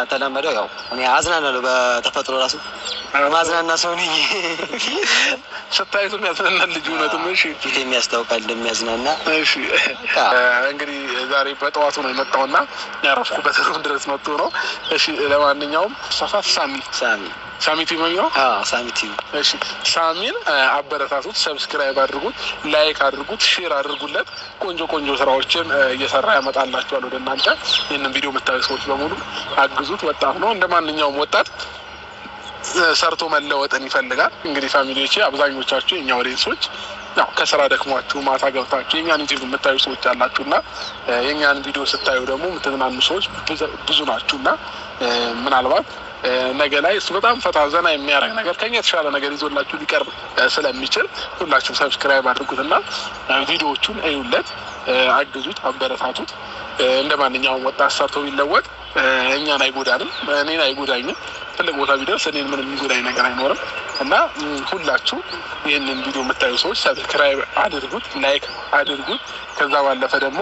እንደተለመደው ያው እኔ አዝናናለሁ በተፈጥሮ ራሱ ማዝናና ሰው ነኝ። ስታዩት የሚያዝናና ልጅ እውነትም እሺ ፊት የሚያስታውቃል እንደሚያዝናና። እሺ እንግዲህ ዛሬ በጠዋቱ ነው የመጣውና ያረፍኩበት ሩም ድረስ መጥቶ ነው። እሺ ለማንኛውም ሰፋት ሳሚ ቲቪ ነው። ሳሚ ቲቪ። እሺ ሳሚን አበረታቱት፣ ሰብስክራይብ አድርጉት፣ ላይክ አድርጉት፣ ሼር አድርጉለት። ቆንጆ ስራዎችን እየሰራ ያመጣላችኋል ወደ እናንተ። ይህንን ቪዲዮ የምታዩ ሰዎች በሙሉ አግዙት። ወጣት ነው፣ እንደ ማንኛውም ወጣት ሰርቶ መለወጥን ይፈልጋል። እንግዲህ ፋሚሊዎቼ አብዛኞቻችሁ የኛ ኦዲየንሶች ያው ከስራ ደክሟችሁ ማታ ገብታችሁ የኛን ኢንተርቪው የምታዩ ሰዎች አላችሁና የኛን ቪዲዮ ስታዩ ደግሞ የምትዝናኑ ሰዎች ብዙ ናችሁና ምናልባት ነገ ላይ እሱ በጣም ፈታ ዘና የሚያደርግ ነገር ከኛ የተሻለ ነገር ይዞላችሁ ሊቀርብ ስለሚችል ሁላችሁም ሰብስክራይብ አድርጉትና ቪዲዮዎቹን እዩለት፣ አግዙት፣ አበረታቱት። እንደ ማንኛውም ወጣት ሰርቶ ቢለወጥ እኛን አይጎዳንም፣ እኔን አይጎዳኝም። ትልቅ ቦታ ቢደርስ እኔን ምንም የሚጎዳኝ ነገር አይኖርም እና ሁላችሁ ይህንን ቪዲዮ የምታዩ ሰዎች ሰብስክራይብ አድርጉት፣ ላይክ አድርጉት። ከዛ ባለፈ ደግሞ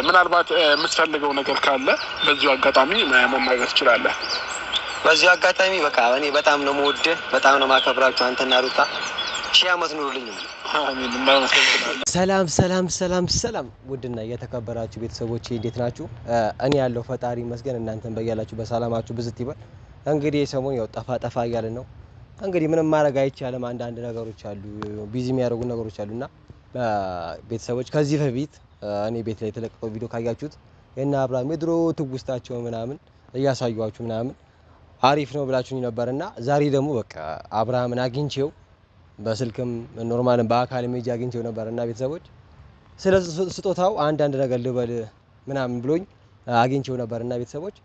ምናልባት የምትፈልገው ነገር ካለ በዚሁ አጋጣሚ መናገር ትችላለህ። በዚሁ አጋጣሚ በቃ እኔ በጣም ነው የምወድህ፣ በጣም ነው የማከብራችሁ አንተና ሩታ። ሺህ ዓመት ኑሩልኝ። አሜን። ሰላም ውድና የተከበራችሁ ቤተሰቦቼ እንዴት ናችሁ? እኔ ያለው ፈጣሪ ይመስገን፣ እናንተን በያላችሁ በሰላማችሁ ብዝት ይበል። እንግዲህ ሰሞን ያው ጠፋ እያልን ነው። እንግዲህ ምንም ማድረግ አይቻልም። አንዳንድ ነገሮች አሉ፣ ቢዚ የሚያደርጉ ነገሮች አሉና ቤተሰቦች ከዚህ በፊት እኔ ቤት ላይ የተለቀቀው ቪዲዮ ካያችሁት እና አብርሃም የድሮ ትውስታቸው ምናምን እያሳዩዋችሁ ምናምን አሪፍ ነው ብላችሁኝ ነበርና ዛሬ ደግሞ በቃ አብርሃምን አግኝቼው በስልክም ኖርማልም በአካልም ሄጄ አግኝቼው ነበርና ቤተሰቦች ስለ ስጦታው አንዳንድ ነገር ልበል ምናምን ብሎኝ አግኝቼው ነበርና ቤተሰቦች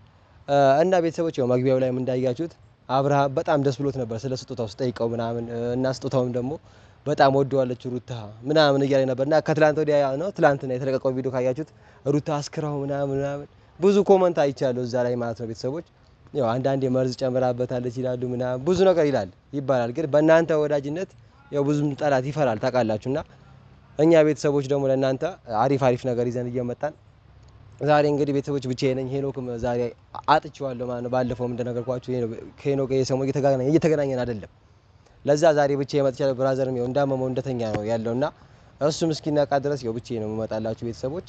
ያው መግቢያው ላይም እንዳያችሁት አብርሃም በጣም ደስ ብሎት ነበር ስለ ስጦታው ስጠይቀው ምናምን እና ስጦታውም ደግሞ በጣም ወደዋለች ሩታ ምናምን እያለ ነበርና ከትላንት ወዲያ ነው ትላንትና የተለቀቀው ቪዲዮ ካያችሁት ሩታ አስክራው ምናምን ብዙ ኮመንት አይቻለሁ እዛ ላይ ማለት ነው ቤተሰቦች። ያው አንዳንዴ መርዝ ጨምራበታለች ይላሉ ምናምን ብዙ ነገር ይባላል። ግን በእናንተ ወዳጅነት ያው ብዙም ጠላት ይፈራል ታውቃላችሁና እኛ ቤተሰቦች ደግሞ ለእናንተ አሪፍ ነገር ይዘን እየመጣን ዛሬ እንግዲህ ቤተሰቦች ብቻዬን ነኝ። ሄኖክም ዛሬ አጥቼዋለሁ ማለት ነው። ባለፈው እንደነገርኳችሁ ከሄኖክ የሰሞኑን እየተገናኘን አይደለም። ለዛ ዛሬ ብቻዬን መጥቻለሁ። ብራዘርም ያው እንዳመመው እንደተኛ ነው ያለውና እሱም እስኪነቃ ድረስ ያው ብቻዬን ነው የምመጣላችሁ ቤተሰቦች።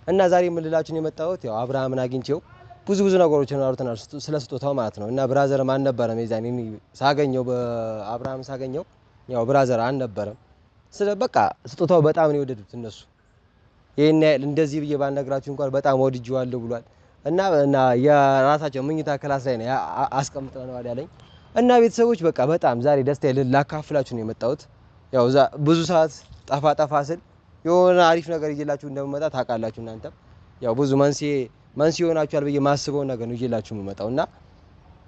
እና ዛሬ የምልላችሁ የመጣሁት ያው አብርሃምን አግኝቼው ብዙ ነገሮችን አውርተናል ስለ ስጦታው ማለት ነው። እና ብራዘርም አልነበረም የዛኔ ሳገኘው በአብርሃም ሳገኘው ያው ብራዘር አልነበረም። በቃ ስጦታው በጣም ነው የወደዱት እነሱ። ይሄን ያህል እንደዚህ ብዬ ባልነግራችሁ እንኳን በጣም ወድጄዋለሁ ብሏል። እና የራሳቸው መኝታ ክላስ ላይ ነው አስቀምጠነዋል ያለኝ። እና ቤተሰቦች በቃ በጣም ዛሬ ደስታዬን ላካፍላችሁ ነው የመጣሁት። ያው ብዙ ሰዓት ጠፋ ስል የሆነ አሪፍ ነገር ይዤላችሁ እንደምመጣ ታውቃላችሁ እናንተም። ያው ብዙ መንስኤ ሆናችኋል ብዬ ማስበውን ነገር ነው ይዤላችሁ የምመጣውና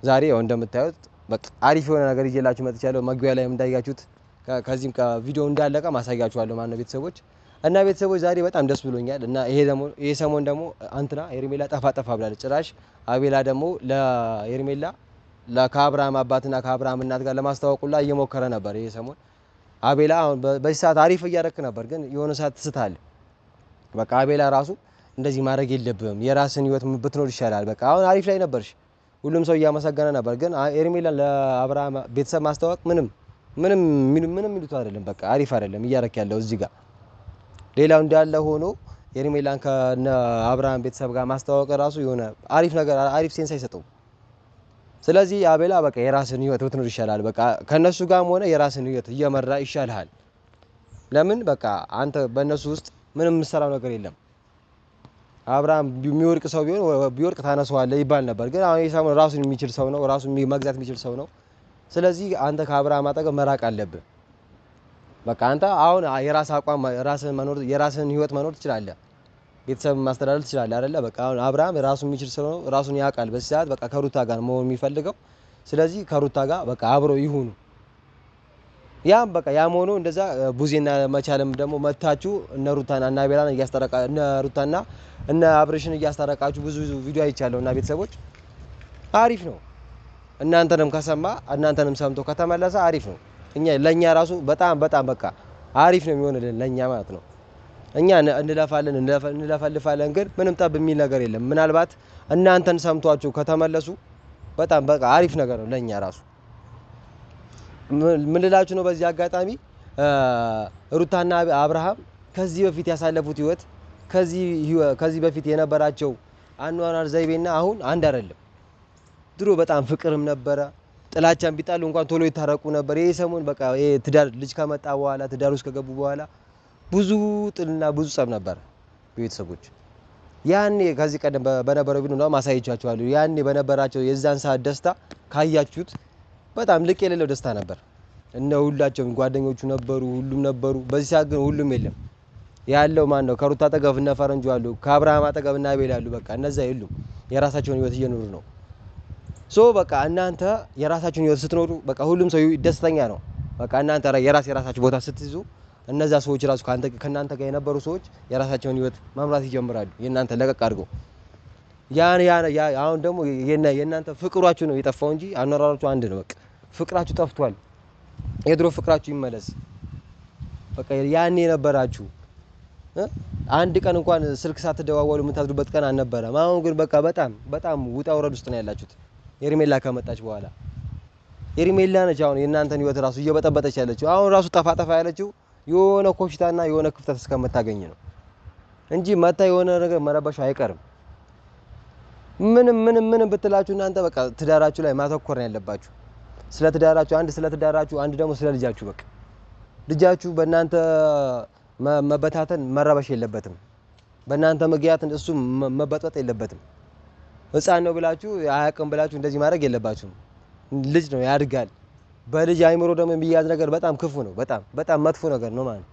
ዛሬ ያው እንደምታዩት በቃ አሪፍ የሆነ ነገር ይዤላችሁ መጥቻለሁ። መግቢያ ላይ እንዳያችሁት ከዚህም ከቪዲዮ እንዳለቀ ማሳያችኋለሁ ማለት ነው ቤተሰቦች። እና ቤተሰቦች ዛሬ በጣም ደስ ብሎኛል። እና ይሄ ሰሞን ደግሞ አንተና ሄርሜላ ጠፋ ብላለች። ጭራሽ አቤላ ደግሞ ለሄርሜላ ከአብርሃም አባትና ከአብርሃም እናት ጋር ለማስተዋወቁላ እየሞከረ ነበር። ይሄ ሰሞን አቤላ አሁን በዚህ ሰዓት አሪፍ እያደረክ ነበር፣ ግን የሆነ ሰዓት ትስታለህ። በቃ አቤላ ራሱ እንደዚህ ማድረግ የለብህም የራስን ህይወት ብትኖር ይሻላል። በቃ አሁን አሪፍ ላይ ነበርሽ፣ ሁሉም ሰው እያመሰገነ ነበር። ግን ሄርሜላን ለአብርሃም ቤተሰብ ማስተዋወቅ ምንም የሚሉት አይደለም። በቃ አሪፍ አይደለም እያደረክ ያለው እዚህ ጋር። ሌላው እንዳለ ሆኖ ሄርሜላን ከነ አብርሃም ቤተሰብ ጋር ማስተዋወቅ ራሱ የሆነ አሪፍ ሴንስ አይሰጠውም። ስለዚህ አቤላ በቃ የራስን ህይወት ብትኖር ይሻላል። በቃ ከነሱ ጋርም ሆነ የራስን ህይወት እየመራ ይሻልሃል። ለምን በቃ አንተ በእነሱ ውስጥ ምንም የምትሰራው ነገር የለም። አብርሃም የሚወርቅ ሰው ቢወርቅ ታነሳዋለህ ይባል ነበር። ግን አሁን የሰው ራሱን የሚችል ሰው ነው፣ ራሱን መግዛት የሚችል ሰው ነው። ስለዚህ አንተ ከአብርሃም አጠገብ መራቅ አለብህ። በቃ አንተ አሁን የራስህን ህይወት መኖር ትችላለህ፣ ቤተሰብ ማስተዳደር ትችላለህ አይደለ? በቃ አሁን አብርሃም ራሱን የሚችል ሰው ነው፣ ራሱን ያውቃል። በዚህ ሰዓት በቃ ከሩታ ጋር መሆን የሚፈልገው። ስለዚህ ከሩታ ጋር በቃ አብረው ይሁኑ። ያም በቃ ያም ሆኖ እንደዛ ቡዜና መቻልም ደግሞ መታችሁ እነ ሩታና እና አቤላን እነ ሩታና እነ አብርሽን እያስታረቃችሁ ብዙ ቪዲዮ አይቻለሁ። እና ቤተሰቦች አሪፍ ነው። እናንተንም ሰምቶ ከተመለሰ አሪፍ ነው። ለኛ ራሱ በጣም በቃ አሪፍ ነው የሚሆንልን ለኛ ማለት ነው። እኛ እንለፈልፋለን ግን ምንም ጠብ የሚል ነገር የለም። ምናልባት እናንተን ሰምቷችሁ ከተመለሱ በጣም በቃ አሪፍ ነገር ነው ለኛ ራሱ። ምን ልላችሁ ነው በዚህ አጋጣሚ ሩታና አብርሃም ከዚህ በፊት ያሳለፉት ህይወት ከዚህ በፊት የነበራቸው አኗኗር ዘይቤና አሁን አንድ አይደለም። ድሮ በጣም ፍቅርም ነበረ፣ ጥላቻም ቢጣሉ እንኳን ቶሎ ይታረቁ ነበር። ይሄ ሰሞን በቃ ይሄ ትዳር ልጅ ከመጣ በኋላ ትዳር ውስጥ ከገቡ በኋላ ብዙ ጥልና ብዙ ጸብ ነበር ቤተሰቦች። ያኔ ከዚህ ቀደም በነበረው ቪዲዮ ነው ማሳየቻችኋለሁ። ያኔ በነበራቸው የዛን ሰዓት ደስታ ካያችሁት በጣም ልክ የሌለው ደስታ ነበር። እነ ሁላቸውም ጓደኞቹ ነበሩ፣ ሁሉም ነበሩ። በዚህ ሰዓት ግን ሁሉም የለም። ያለው ማን ነው? ከሩታ አጠገብ እነ ፈረንጁ አሉ፣ ከአብርሃም አጠገብ እና አቤል አሉ። በቃ እነዛ የሉም። የራሳቸውን ህይወት እየኖሩ ነው። በቃ እናንተ የራሳችሁን ህይወት ስትኖሩ በቃ ሁሉም ሰው ደስተኛ ነው። በቃ እናንተ የራሳችሁ ቦታ ስትይዙ እነዛ ሰዎች ራሱ ከእናንተ ጋር የነበሩ ሰዎች የራሳቸውን ህይወት መምራት ይጀምራሉ። የእናንተ ለቀቅ አድርገው አሁን ደግሞ የእናንተ ፍቅሯችሁ ነው የጠፋው እንጂ አኗኗራችሁ አንድ ነው። በቃ ፍቅራችሁ ጠፍቷል። የድሮ ፍቅራችሁ ይመለስ። በቃ ያኔ የነበራችሁ አንድ ቀን እንኳን ስልክ ሳትደዋወሉ የምታድሩበት ቀን አልነበረም። አሁን ግን በቃ በጣም ውጣ ውረድ ውስጥ ነው ያላችሁት። ሄርሜላ ከመጣች በኋላ ሄርሜላ ነች አሁን የእናንተን ህይወት ራሱ እየበጠበጠች ያለችው። አሁን ራሱ ጠፋ ያለችው የሆነ ኮሽታና የሆነ ክፍተት እስከምታገኝ ነው እንጂ መታ የሆነ ነገር መረበሻ አይቀርም። ምንም ብትላችሁ እናንተ በቃ ትዳራችሁ ላይ ማተኮር ነው ያለባችሁ። ስለ ትዳራችሁ አንድ ደግሞ ስለ ልጃችሁ። በቃ ልጃችሁ በእናንተ መበታተን መረበሽ የለበትም። በእናንተ ምክንያት እሱ መበጥበጥ የለበትም። ህፃን ነው ብላችሁ አያውቅም ብላችሁ እንደዚህ ማድረግ የለባችሁም። ልጅ ነው ያድጋል። በልጅ አይምሮ ደግሞ የሚያዝ ነገር በጣም ክፉ ነው። በጣም መጥፎ ነገር ነው ማለት።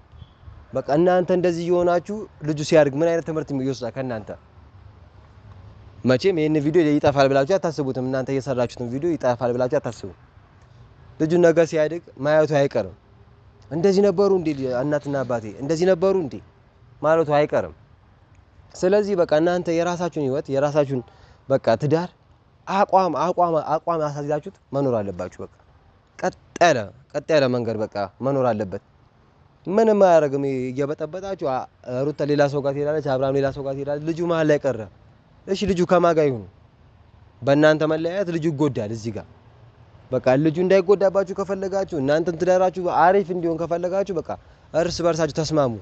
በቃ እናንተ እንደዚህ የሆናችሁ ልጁ ሲያድግ ምን አይነት ትምህርት ይወስዳል ከእናንተ? መቼም ይሄን ቪዲዮ ይጠፋል ብላችሁ አታስቡትም። እናንተ እየሰራችሁትን ቪዲዮ ይጠፋል ብላችሁ አታስቡም። ልጁ ነገ ሲያድግ ማየቱ አይቀርም። እንደዚህ ነበሩ እንዴ እናትና አባቴ እንደዚህ ነበሩ እንዴ ማለቱ አይቀርም። ስለዚህ በቃ እናንተ የራሳችሁን ህይወት የራሳችሁን በቃ ትዳር አቋም አሳይዛችሁት መኖር አለባችሁ። በቃ ቀጥ ያለ መንገድ በቃ መኖር አለበት። ምንም አያደርግም እየበጠበጣችሁ። ሩታ ሌላ ሰው ጋር ትሄዳለች፣ አብርሃም ሌላ ሰው ጋር ትሄዳለች። ልጁ መሀል ላይ ቀረ። እሺ ልጁ ከማን ጋር ይሁን? በእናንተ መለያየት ልጁ ይጎዳል እዚህ ጋር። በቃ ልጁ እንዳይጎዳባችሁ ከፈለጋችሁ እናንተን ትዳራችሁ አሪፍ እንዲሆን ከፈለጋችሁ በቃ እርስ በርሳችሁ ተስማሙ።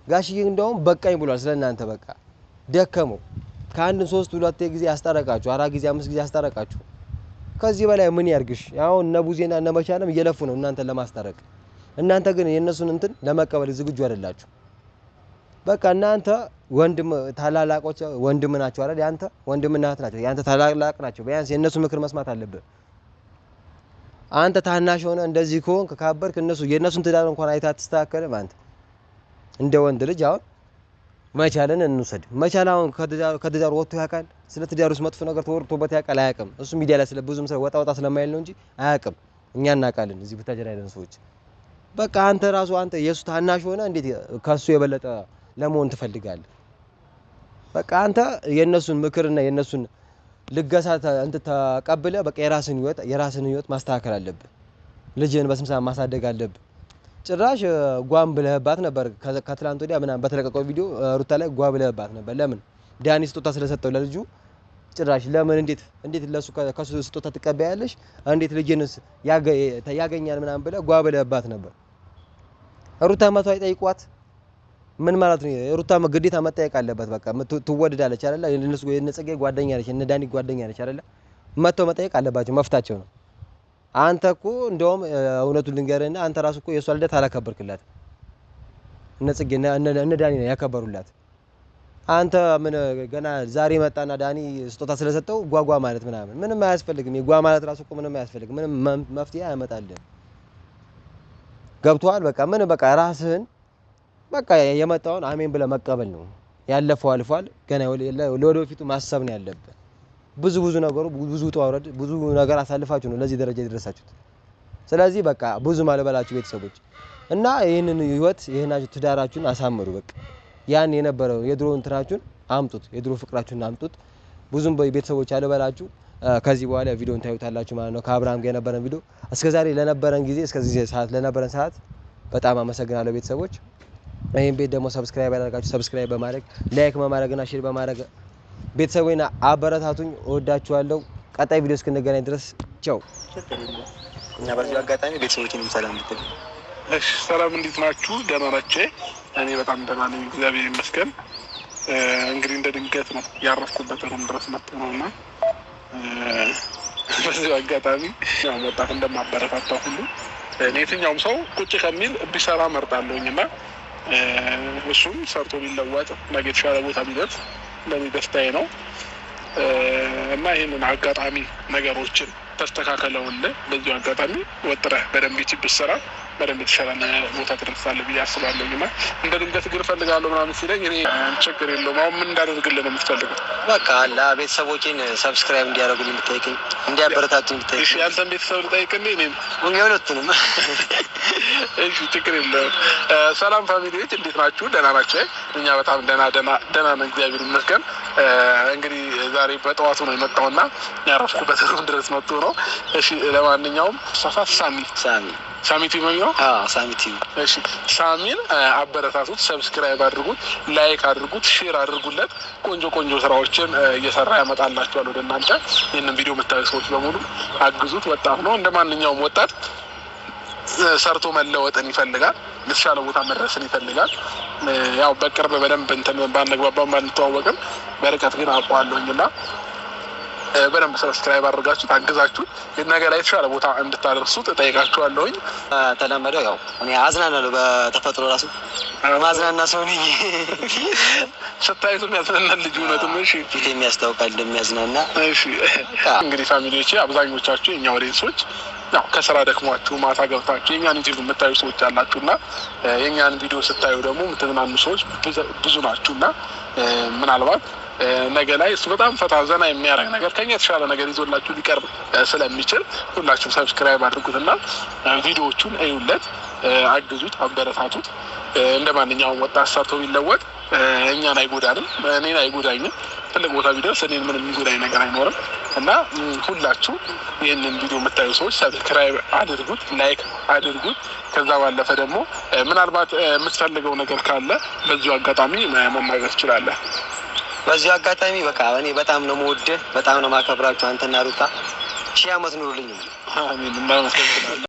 ጋሽዬ እንደውም በቃኝ ብሏል ስለናንተ። በቃ ደከመው። ከአንድ 3-2 ጊዜ ያስታረቃችሁ፣ 4 ጊዜ 5 ጊዜ ያስታረቃችሁ። ከዚህ በላይ ምን ያርግሽ? አሁን እነ ቡዜና እነ መቻለም እየለፉ ነው እናንተን ለማስታረቅ። እናንተ ግን የነሱን እንትን ለመቀበል ዝግጁ አይደላችሁ። በቃ እናንተ ታላላቆች ወንድም ናቸው አይደል? ያንተ ወንድምና እህት ናቸው። ያንተ ታላላቅ ናቸው። ቢያንስ የነሱ ምክር መስማት አለብህ። አንተ ታናሽ ሆነ እንደዚህ ከሆንክ ካበርክ የነሱን ትዳር እንኳን አይታ አትስተካከልም። አንተ እንደ ወንድ ልጅ አሁን መቻልን እንውሰድ። መቻል አሁን ከትዳር ወጥቶ ያውቃል? ስለ ትዳር ውስጥ መጥፎ ነገር ተወርቶበት ያውቃል? አያውቅም። እሱ ሚዲያ ላይ ስለ ብዙም ሰው ወጣ ስለማይል ነው እንጂ አያውቅም። እኛ እናውቃለን እዚህ ቡታጀራ ያለን ሰዎች። በቃ አንተ የሱ ታናሽ ሆነ እንዴት ከሱ የበለጠ ለመሆን ትፈልጋለህ? በቃ አንተ የነሱን ምክርና የነሱን ልገሳ ተቀብለ በቃ የራስን ህይወት ማስተካከል አለብህ። ልጅህን በስነ ስርዓት ማሳደግ አለብህ። ጭራሽ ጓም ብለህባት ነበር ከትላንት ወዲያ ምናምን በተለቀቀው ቪዲዮ ሩታ ላይ ጓ ብለህባት ነበር። ለምን? ዳኒ ስጦታ ስለሰጠው ለልጁ። ጭራሽ ለምን እንዴት ለሱ ከሱ ስጦታ ትቀበያለሽ? እንዴት ልጅንስ ያገኛል ምናምን ብለህ ጓ ብለህባት ነበር። ሩታ መቶ አይጠይቋት ምን ማለት ነው? ሩታ ግዴታ መጠየቅ አለበት። በቃ ትወደዳለች አይደለ? የነጽጌ ጓደኛ ነች፣ እነ ዳኒ ጓደኛ ነች አይደለ? መተው መጠየቅ አለባቸው፣ መፍታቸው ነው። አንተ እኮ እንደውም እውነቱን ልንገርህና አንተ ራሱ እኮ የሷ ልደት አላከበርክላት። ነጽጌ እነ ዳኒ ነው ያከበሩላት። አንተ ምን ገና ዛሬ መጣና ዳኒ ስጦታ ስለሰጠው ጓጓ ማለት ምንም አያስፈልግም። የጓ ማለት ራሱ እኮ ምንም አያስፈልግም። ምንም መፍትሄ አያመጣልህም። ገብቶሃል? በቃ ራስህን በቃ የመጣውን አሜን ብለህ መቀበል ነው። ያለፈው አልፏል። ገና ለወደፊቱ ማሰብ ነው ያለብህ። ብዙ ተዋረድ ብዙ ነገር አሳልፋችሁ ነው ለዚህ ደረጃ የደረሳችሁት። ስለዚህ በቃ ብዙ ማለበላችሁ ቤተሰቦች እና ይሄንን ህይወት ይሄናችሁ ትዳራችሁን አሳምሩ። በቃ ያን የነበረው የድሮ እንትናችሁን አምጡት፣ የድሮ ፍቅራችሁን አምጡት። ብዙም ቤተሰቦች አለበላችሁ። ከዚህ በኋላ ቪዲዮን ታዩታላችሁ ማለት ነው። ከአብርሃም ጋር የነበረን ቪዲዮ እስከዛሬ ለነበረን ጊዜ እስከዚህ ለነበረን ሰዓት በጣም አመሰግናለሁ ቤተሰቦች። ይሄን ቤት ደግሞ ሰብስክራይብ ያደርጋችሁ ሰብስክራይብ በማድረግ ላይክ በማድረግና ሼር በማድረግ ቤተሰቦይና አበረታቱኝ። እወዳችኋለሁ። ቀጣይ ቪዲዮ እስክንገናኝ ድረስ ቻው። እና በዚሁ አጋጣሚ ቤተሰቦችንም ሰላም እንድትል። እሺ ሰላም፣ እንዴት ናችሁ? ደህና ናቸው? እኔ በጣም ደህና ነኝ፣ እግዚአብሔር ይመስገን። እንግዲህ እንደ ድንገት ነው ያረፍኩበት ሩም ድረስ መጥቶ ነው እና በዚሁ አጋጣሚ ያው ወጣት እንደማበረታታ ሁሉ የትኛውም ሰው ቁጭ ከሚል ቢሰራ መርጣለሁኝ እና እሱም ሰርቶ ቢለወጥ ነገ የተሻለ ቦታ ቢደርስ ለኔ ደስታዬ ነው እና ይህንን አጋጣሚ ነገሮችን ተስተካከለውልህ በዚሁ አጋጣሚ ወጥረህ በደንብ ይቺ ብትሰራ በደንብ የተሻለ ቦታ ትደርሳለህ ብዬ አስባለሁ። እና እንደ ድንገት እግር እፈልጋለሁ ምናምን ሲለኝ እኔ ችግር የለውም አሁን ምን እንዳደርግልህ ነው የምትፈልገው? በቃ አላ ቤተሰቦቼን ሰብስክራይብ እንዲያደርጉልኝ የምትጠይቀኝ እንዲያበረታቱኝ የምትጠይቀኝ። እሺ ያንተን ቤተሰብ ልጠይቅልህ? እኔም የሁለቱንም። እሺ ችግር የለውም። ሰላም ፋሚሊዎች እንዴት ናችሁ? ደህና ናቸው? እኛ በጣም ደህና ነን፣ እግዚአብሔር ይመስገን። እንግዲህ ዛሬ በጠዋቱ ነው የመጣውና ያረፍኩበት ሩም ድረስ መጥቶ ነው። እሺ ለማንኛውም ሳሚ ቲቪ ነው። ሳሚ ቲቪ። እሺ ሳሚን አበረታቱት፣ ሰብስክራይብ አድርጉት፣ ላይክ አድርጉት፣ ሼር አድርጉለት። ቆንጆ ስራዎችን እየሰራ ያመጣላችኋል ወደ እናንተ። ይህንን ቪዲዮ የምታዩ ሰዎች በሙሉ አግዙት። ወጣት ነው፣ እንደ ማንኛውም ወጣት ሰርቶ መለወጥን ይፈልጋል፣ የተሻለ ቦታ መድረስን ይፈልጋል። ያው በቅርብ በደንብ እንትን ባንግባባም ባንተዋወቅም በርቀት ግን አውቀዋለሁኝ እና በደንብ ሰብስክራይብ አድርጋችሁ ታግዛችሁ ነገ ላይ የተሻለ ቦታ እንድታደርሱት እጠይቃችኋለሁኝ። ተለመደው ያው እኔ አዝናናለሁ፣ በተፈጥሮ ራሱ ማዝናና ሰው ነኝ። ስታዩት የሚያዝናናል ልጅ እውነትም። እሺ ፊት የሚያስታውቃል እንደሚያዝናና። እሺ እንግዲህ ፋሚሊዎቼ አብዛኞቻችሁ የኛ ኦዲየንሶች ያው ከስራ ደክሟችሁ ማታ ገብታችሁ የኛን ዩቲዩብ የምታዩ ሰዎች አላችሁ እና የኛን ቪዲዮ ስታዩ ደግሞ የምትዝናኑ ሰዎች ብዙ ናችሁ እና ምናልባት ነገ ላይ እሱ በጣም ፈታ ዘና የሚያደርግ ነገር ከኛ የተሻለ ነገር ይዞላችሁ ሊቀርብ ስለሚችል ሁላችሁም ሰብስክራይብ አድርጉትና ቪዲዮዎቹን እዩለት፣ አግዙት፣ አበረታቱት። እንደ ማንኛውም ወጣት ሰርቶ ቢለወጥ እኛን አይጎዳንም፣ እኔን አይጎዳኝም። ትልቅ ቦታ ቢደርስ እኔን ምንም የሚጎዳኝ ነገር አይኖርም እና ሁላችሁ ይህንን ቪዲዮ የምታዩ ሰዎች ሰብስክራይብ አድርጉት፣ ላይክ አድርጉት። ከዛ ባለፈ ደግሞ ምናልባት የምትፈልገው ነገር ካለ በዚሁ አጋጣሚ መናገር ትችላለህ። በዚሁ አጋጣሚ በቃ እኔ በጣም ነው የምወድህ፣ በጣም ነው የማከብራችሁ። አንተና ሩታ 1000 ዓመት ኑሩልኝ። አሜን። እናመሰግናለን።